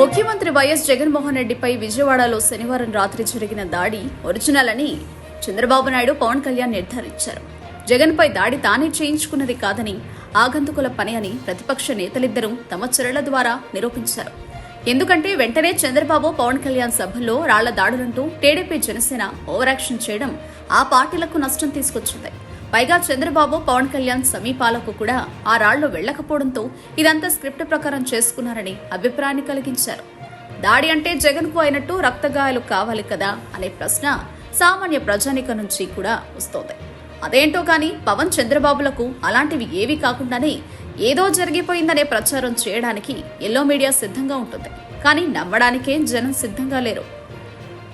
ముఖ్యమంత్రి వైఎస్ జగన్మోహన్ రెడ్డిపై విజయవాడలో శనివారం రాత్రి జరిగిన దాడి ఒరిజినల్ అని చంద్రబాబు నాయుడు పవన్ కళ్యాణ్ నిర్ధారించారు. జగన్పై దాడి తానే చేయించుకున్నది కాదని, ఆగంతుకుల పని అని ప్రతిపక్ష నేతలిద్దరూ తమ చర్యల ద్వారా నిరూపించారు. ఎందుకంటే వెంటనే చంద్రబాబు పవన్ కళ్యాణ్ సభల్లో రాళ్ల దాడులంటూ టీడీపీ జనసేన ఓవరాక్షన్ చేయడం ఆ పార్టీలకు నష్టం తీసుకొచ్చింది. పైగా చంద్రబాబు పవన్ కళ్యాణ్ సమీపాలకు కూడా ఆ రాళ్లు వెళ్లకపోవడంతో ఇదంతా స్క్రిప్ట్ ప్రకారం చేసుకున్నారని అభిప్రాయాన్ని కలిగించారు. దాడి అంటే జగన్కు అయినట్టు రక్తగాయాలు కావాలి కదా అనే ప్రశ్న సామాన్య ప్రజానికం నుంచి కూడా వస్తోంది. అదేంటో కానీ పవన్ చంద్రబాబులకు అలాంటివి ఏవీ కాకుండానే ఏదో జరిగిపోయిందనే ప్రచారం చేయడానికి ఎల్లో మీడియా సిద్ధంగా ఉంటుంది. కానీ నమ్మడానికే జనం సిద్ధంగా లేరు.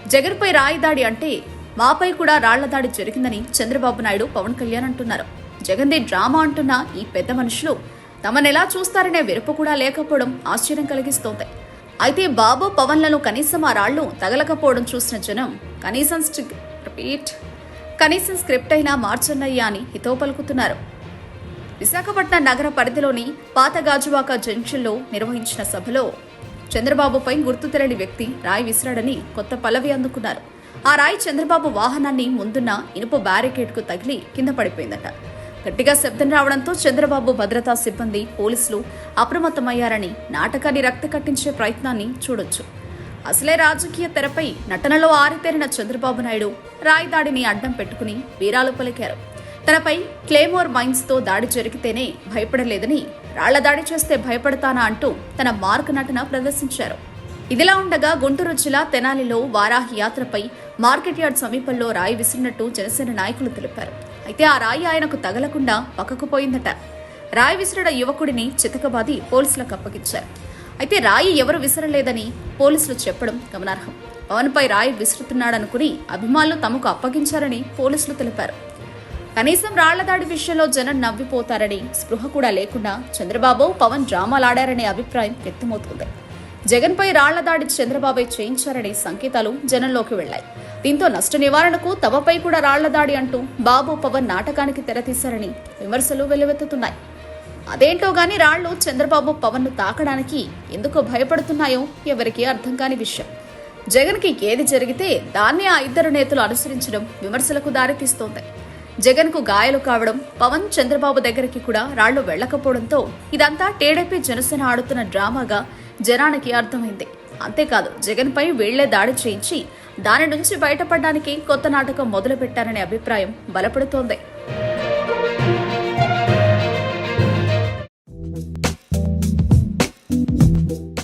జగన్పై రాయి దాడి అంటే మాపై కూడా రాళ్ల దాడి జరిగిందని చంద్రబాబు నాయుడు పవన్ కళ్యాణ్ అంటున్నారు. జగన్ది డ్రామా అంటున్న ఈ పెద్ద మనుషులు తమనెలా చూస్తారనే వెరుపు కూడా లేకపోవడం ఆశ్చర్యం కలిగిస్తోంది. అయితే బాబు పవన్లను కనీసం ఆ రాళ్లు తగలకపోవడం చూసిన జనం కనీసం స్క్రిప్ట్ అయినా మార్చన్నయ్యా అని హితవు పలుకుతున్నారు. విశాఖపట్నం నగర పరిధిలోని పాత గాజువాక జంక్షన్లో నిర్వహించిన సభలో చంద్రబాబుపై గుర్తు తెలియని వ్యక్తి రాయి విసిరాడని కొత్త పల్లవి అందుకున్నారు. ఆ రాయి చంద్రబాబు వాహనాన్ని ముందున్న ఇనుప బ్యారికేడ్కు తగిలి కింద పడిపోయిందట. గట్టిగా శబ్దం రావడంతో చంద్రబాబు భద్రతా సిబ్బంది, పోలీసులు అప్రమత్తమయ్యారని నాటకాన్ని రక్త కట్టించే ప్రయత్నాన్ని చూడొచ్చు. అసలే రాజకీయ తెరపై నటనలో ఆరితేరిన చంద్రబాబు నాయుడు రాయి దాడిని అడ్డం పెట్టుకుని వీరాలు పలికారు. తనపై క్లేమోర్ మైన్స్తో దాడి జరిగితేనే భయపడలేదని, రాళ్ల దాడి చేస్తే భయపడతానా అంటూ తన మార్క్ నటన ప్రదర్శించారు. ఇదిలా ఉండగా గుంటూరు జిల్లా తెనాలిలో వారాహి యాత్రపై మార్కెట్ యార్డ్ సమీపంలో రాయి విసిరినట్టు జనసేన నాయకులు తెలిపారు. అయితే ఆ రాయి ఆయనకు తగలకుండా పక్కకు పోయిందట. రాయి విసిరిన యువకుడిని చితకబాది పోలీసులకు అప్పగించారు. అయితే రాయి ఎవరు విసరలేదని పోలీసులు చెప్పడం గమనార్హం. పవన్పై రాయి విసురుతున్నాడనుకుని అభిమానులు తమకు అప్పగించారని పోలీసులు తెలిపారు. కనీసం రాళ్ల దాడి విషయంలో జనం నవ్విపోతారని, స్పృహ కూడా లేకుండా చంద్రబాబు పవన్ డ్రామాలాడారనే అభిప్రాయం వ్యక్తమవుతోంది. జగన్పై రాళ్ల దాడి చంద్రబాబు చేయించారనే సంకేతాలు జనంలోకి వెళ్లాయి. దీంతో నష్ట నివారణకు తమపై కూడా రాళ్ల దాడి అంటూ బాబు పవన్ నాటకానికి తెరతీశారని విమర్శలు వెల్లువెత్తుతున్నాయి. అదేంటో గాని రాళ్లు చంద్రబాబు పవన్ను తాకడానికి ఎందుకు భయపడుతున్నాయో ఎవరికీ అర్థం కాని విషయం. జగన్కి ఏది జరిగితే దాన్ని ఆ ఇద్దరు నేతలు అనుసరించడం విమర్శలకు దారితీస్తోంది. జగన్కు గాయాలు కావడం, పవన్ చంద్రబాబు దగ్గరికి కూడా రాళ్లు వెళ్లకపోవడంతో ఇదంతా టీడీపీ జనసేన ఆడుతున్న డ్రామాగా జనానికి అర్థమైంది. అంతేకాదు, జగన్పై వీళ్లే దాడి చేయించి దాని నుంచి బయటపడడానికి కొత్త నాటకం మొదలుపెట్టారనే అభిప్రాయం బలపడుతోంది.